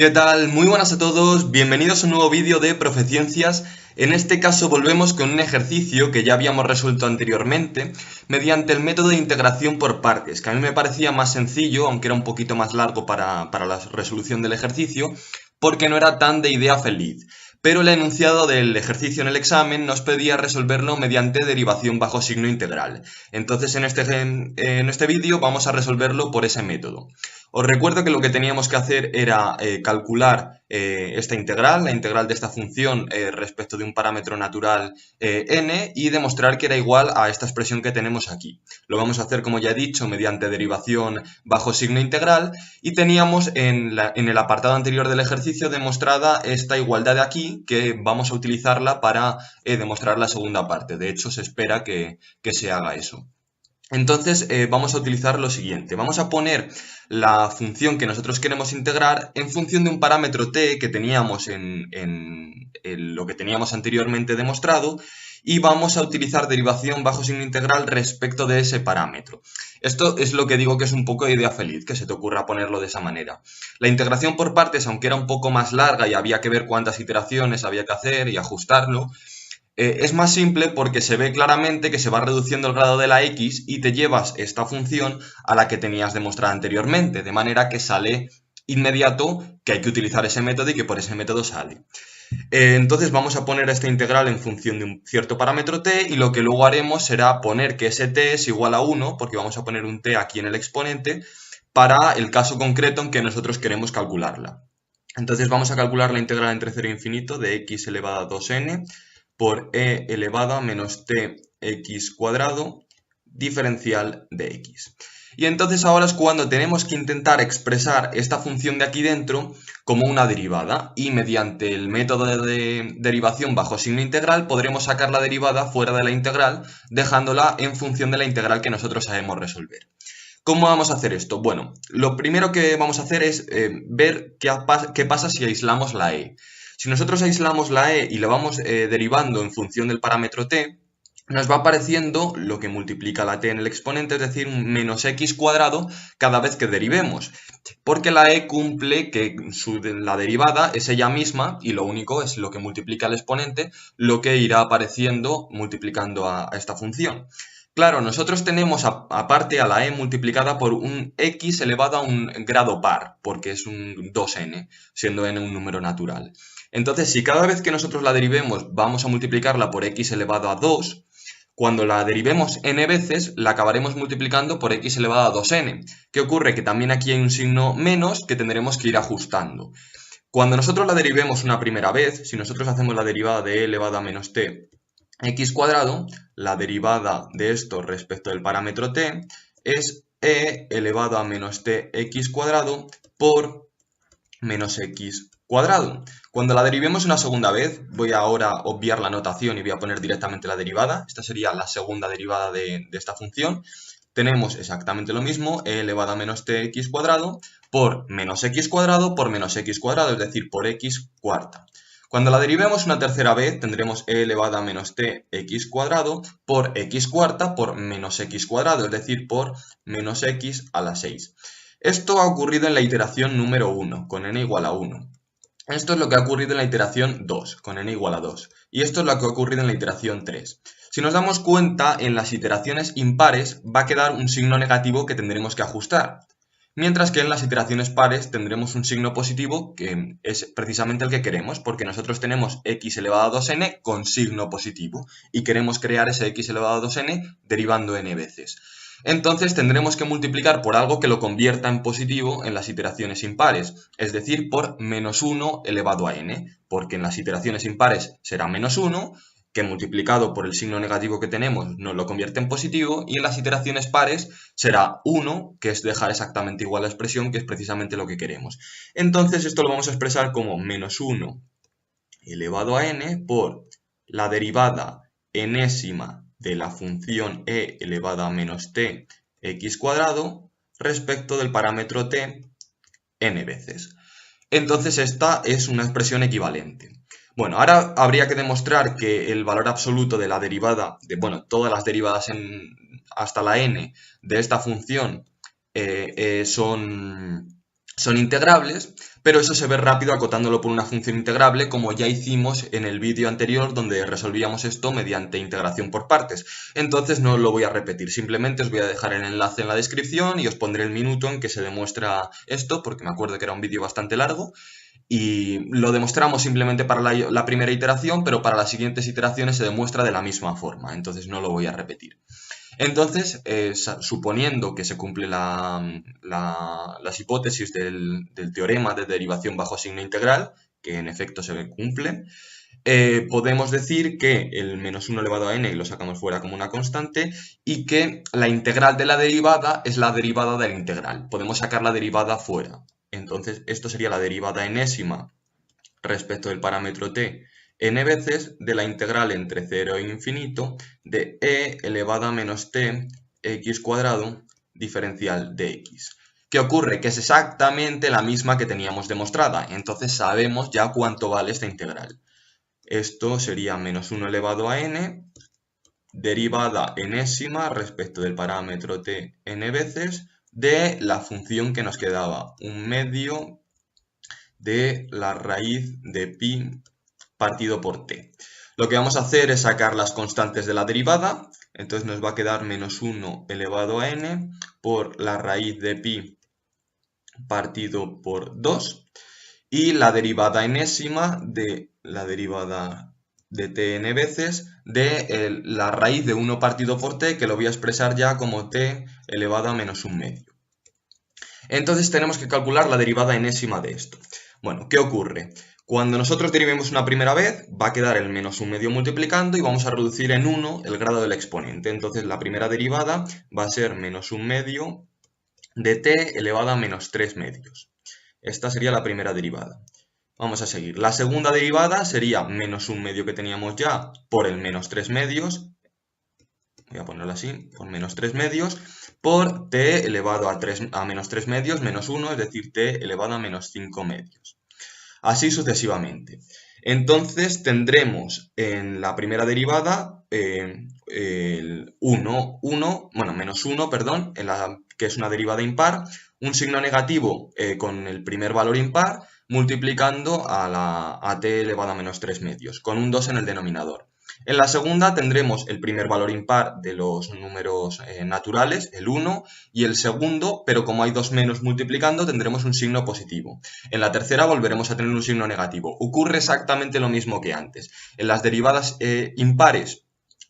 ¿Qué tal? Muy buenas a todos, bienvenidos a un nuevo vídeo de Profeciencias. En este caso volvemos con un ejercicio que ya habíamos resuelto anteriormente mediante el método de integración por partes, que a mí me parecía más sencillo, aunque era un poquito más largo para la resolución del ejercicio, porque no era tan de idea feliz. Pero el enunciado del ejercicio en el examen nos pedía resolverlo mediante derivación bajo signo integral. Entonces en este vídeo vamos a resolverlo por ese método. Os recuerdo que lo que teníamos que hacer era calcular esta integral, la integral de esta función respecto de un parámetro natural n, y demostrar que era igual a esta expresión que tenemos aquí. Lo vamos a hacer, como ya he dicho, mediante derivación bajo signo integral, y teníamos en el apartado anterior del ejercicio demostrada esta igualdad de aquí, que vamos a utilizarla para demostrar la segunda parte. De hecho, se espera que se haga eso. Entonces vamos a utilizar lo siguiente. Vamos a poner la función que nosotros queremos integrar en función de un parámetro t que teníamos en lo que teníamos anteriormente demostrado, y vamos a utilizar derivación bajo signo integral respecto de ese parámetro. Esto es lo que digo que es un poco de idea feliz, que se te ocurra ponerlo de esa manera. La integración por partes, aunque era un poco más larga y había que ver cuántas iteraciones había que hacer y ajustarlo, es más simple porque se ve claramente que se va reduciendo el grado de la x y te llevas esta función a la que tenías demostrada anteriormente, de manera que sale inmediato que hay que utilizar ese método y que por ese método sale. Entonces vamos a poner esta integral en función de un cierto parámetro t, y lo que luego haremos será poner que ese t es igual a 1, porque vamos a poner un t aquí en el exponente, para el caso concreto en que nosotros queremos calcularla. Entonces vamos a calcular la integral entre 0 e infinito de x elevado a 2n por e elevado a menos tx cuadrado diferencial de x. Y entonces ahora es cuando tenemos que intentar expresar esta función de aquí dentro como una derivada, y mediante el método de derivación bajo signo integral podremos sacar la derivada fuera de la integral, dejándola en función de la integral que nosotros sabemos resolver. ¿Cómo vamos a hacer esto? Bueno, lo primero que vamos a hacer es ver qué pasa si aislamos la e. Si nosotros aislamos la e y la vamos derivando en función del parámetro t, nos va apareciendo lo que multiplica la t en el exponente, es decir, un menos x cuadrado cada vez que derivemos, porque la e cumple que la derivada es ella misma, y lo único es lo que multiplica el exponente, lo que irá apareciendo multiplicando a esta función. Claro, nosotros tenemos aparte a la e multiplicada por un x elevado a un grado par, porque es un 2n, siendo n un número natural. Entonces, si cada vez que nosotros la derivemos vamos a multiplicarla por x elevado a 2, cuando la derivemos n veces, la acabaremos multiplicando por x elevado a 2n. ¿Qué ocurre? Que también aquí hay un signo menos que tendremos que ir ajustando. Cuando nosotros la derivemos una primera vez, si nosotros hacemos la derivada de e elevado a menos t x cuadrado, la derivada de esto respecto del parámetro t es e elevado a menos tx cuadrado por menos x cuadrado. Cuando la derivemos una segunda vez, voy ahora a obviar la notación y voy a poner directamente la derivada. Esta sería la segunda derivada de esta función. Tenemos exactamente lo mismo, e elevado a menos tx cuadrado por menos x cuadrado por menos x cuadrado, es decir, por x cuarta. Cuando la derivemos una tercera vez, tendremos e elevado a menos tx cuadrado por x cuarta por menos x cuadrado, es decir, por menos x a la 6. Esto ha ocurrido en la iteración número 1, con n igual a 1. Esto es lo que ha ocurrido en la iteración 2, con n igual a 2. Y esto es lo que ha ocurrido en la iteración 3. Si nos damos cuenta, en las iteraciones impares va a quedar un signo negativo que tendremos que ajustar. Mientras que en las iteraciones pares tendremos un signo positivo, que es precisamente el que queremos, porque nosotros tenemos x elevado a 2n con signo positivo y queremos crear ese x elevado a 2n derivando n veces. Entonces tendremos que multiplicar por algo que lo convierta en positivo en las iteraciones impares, es decir, por menos 1 elevado a n, porque en las iteraciones impares será menos 1, que multiplicado por el signo negativo que tenemos nos lo convierte en positivo, y en las iteraciones pares será 1, que es dejar exactamente igual la expresión, que es precisamente lo que queremos. Entonces esto lo vamos a expresar como menos 1 elevado a n por la derivada enésima de la función e elevado a menos t x cuadrado respecto del parámetro t n veces. Entonces esta es una expresión equivalente. Bueno, ahora habría que demostrar que el valor absoluto de la derivada, todas las derivadas hasta la n de esta función son integrables, pero eso se ve rápido acotándolo por una función integrable, como ya hicimos en el vídeo anterior donde resolvíamos esto mediante integración por partes. Entonces no lo voy a repetir, simplemente os voy a dejar el enlace en la descripción y os pondré el minuto en que se demuestra esto, porque me acuerdo que era un vídeo bastante largo. Y lo demostramos simplemente para la primera iteración, pero para las siguientes iteraciones se demuestra de la misma forma, entonces no lo voy a repetir. Entonces, suponiendo que se cumple las hipótesis del teorema de derivación bajo signo integral, que en efecto se cumple, podemos decir que el menos 1 elevado a n lo sacamos fuera como una constante y que la integral de la derivada es la derivada de la integral. Podemos sacar la derivada fuera. Entonces, esto sería la derivada enésima respecto del parámetro t n veces de la integral entre 0 e infinito de e elevado a menos t x cuadrado diferencial de x. ¿Qué ocurre? Que es exactamente la misma que teníamos demostrada. Entonces sabemos ya cuánto vale esta integral. Esto sería menos 1 elevado a n, derivada enésima respecto del parámetro t n veces de la función que nos quedaba, 1/2 de la raíz de pi partido por t. Lo que vamos a hacer es sacar las constantes de la derivada, entonces nos va a quedar menos 1 elevado a n por la raíz de pi partido por 2 y la derivada enésima de la derivada de tn veces de la raíz de 1 partido por t, que lo voy a expresar ya como t elevado a menos 1/2. Entonces tenemos que calcular la derivada enésima de esto. Bueno, ¿qué ocurre? Cuando nosotros derivemos una primera vez, va a quedar el menos 1/2 multiplicando y vamos a reducir en 1 el grado del exponente. Entonces la primera derivada va a ser menos 1/2 de t elevado a menos 3/2. Esta sería la primera derivada. Vamos a seguir. La segunda derivada sería menos 1/2 que teníamos ya por el menos 3/2. Voy a ponerlo así, por menos 3/2, por t elevado a menos 3/2 menos 1, es decir, t elevado a menos 5/2. Así sucesivamente. Entonces tendremos en la primera derivada el menos 1, perdón, que es una derivada impar, un signo negativo con el primer valor impar, multiplicando a t elevado a menos 3/2, con un 2 en el denominador. En la segunda tendremos el primer valor impar de los números naturales, el 1, y el segundo, pero como hay dos menos multiplicando, tendremos un signo positivo. En la tercera volveremos a tener un signo negativo. Ocurre exactamente lo mismo que antes. En las derivadas impares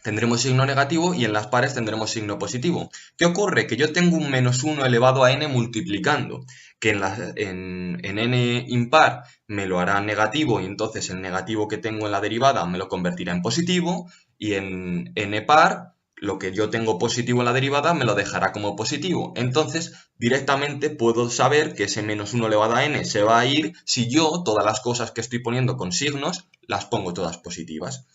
tendremos signo negativo y en las pares tendremos signo positivo. ¿Qué ocurre? Que yo tengo un menos 1 elevado a n multiplicando, que en n impar me lo hará negativo y entonces el negativo que tengo en la derivada me lo convertirá en positivo, y en n par lo que yo tengo positivo en la derivada me lo dejará como positivo. Entonces directamente puedo saber que ese menos 1 elevado a n se va a ir si yo todas las cosas que estoy poniendo con signos las pongo todas positivas.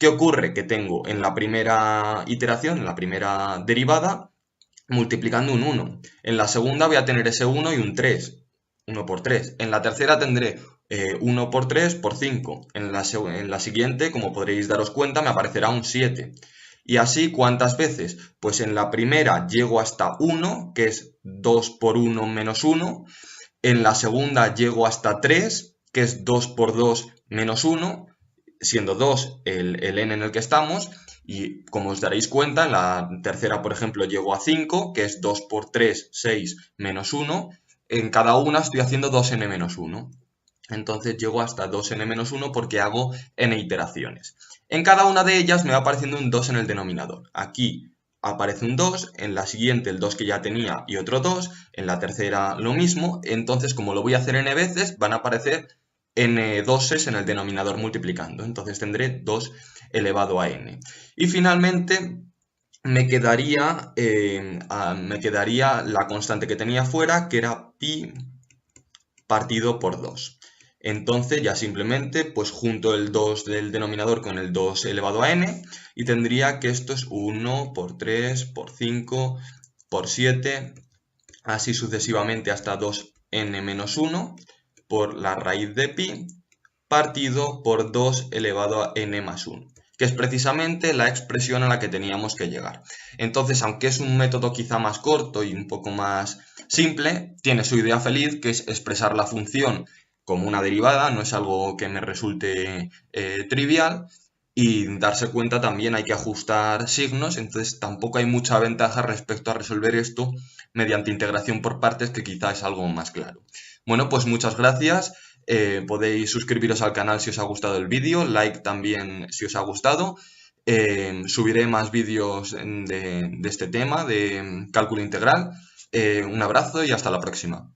¿Qué ocurre? Que tengo en la primera iteración, en la primera derivada, multiplicando un 1. En la segunda voy a tener ese 1 y un 3, 1 por 3. En la tercera tendré 1 por 3 por 5. En la siguiente, como podréis daros cuenta, me aparecerá un 7. Y así, ¿cuántas veces? Pues en la primera llego hasta 1, que es 2 por 1 menos 1. En la segunda llego hasta 3, que es 2 por 2 menos 1. Siendo 2 el n en el que estamos, y como os daréis cuenta, en la tercera, por ejemplo, llego a 5, que es 2 por 3, 6, menos 1. En cada una estoy haciendo 2n menos 1. Entonces llego hasta 2n menos 1 porque hago n iteraciones. En cada una de ellas me va apareciendo un 2 en el denominador. Aquí aparece un 2, en la siguiente el 2 que ya tenía y otro 2, en la tercera lo mismo. Entonces, como lo voy a hacer n veces, van a aparecer n doses en el denominador multiplicando. Entonces tendré 2 elevado a n. Y finalmente me quedaría la constante que tenía fuera, que era pi partido por 2. Entonces ya simplemente pues junto el 2 del denominador con el 2 elevado a n y tendría que esto es 1 por 3 por 5 por 7, así sucesivamente hasta 2n menos 1 por la raíz de pi partido por 2 elevado a n más 1. que es precisamente la expresión a la que teníamos que llegar. Entonces, aunque es un método quizá más corto y un poco más simple, tiene su idea feliz, que es expresar la función como una derivada, no es algo que me resulte trivial, y darse cuenta también hay que ajustar signos, entonces tampoco hay mucha ventaja respecto a resolver esto mediante integración por partes, que quizá es algo más claro. Bueno, pues muchas gracias. Podéis suscribiros al canal si os ha gustado el vídeo, like también si os ha gustado. Subiré más vídeos de este tema, de cálculo integral. Un abrazo y hasta la próxima.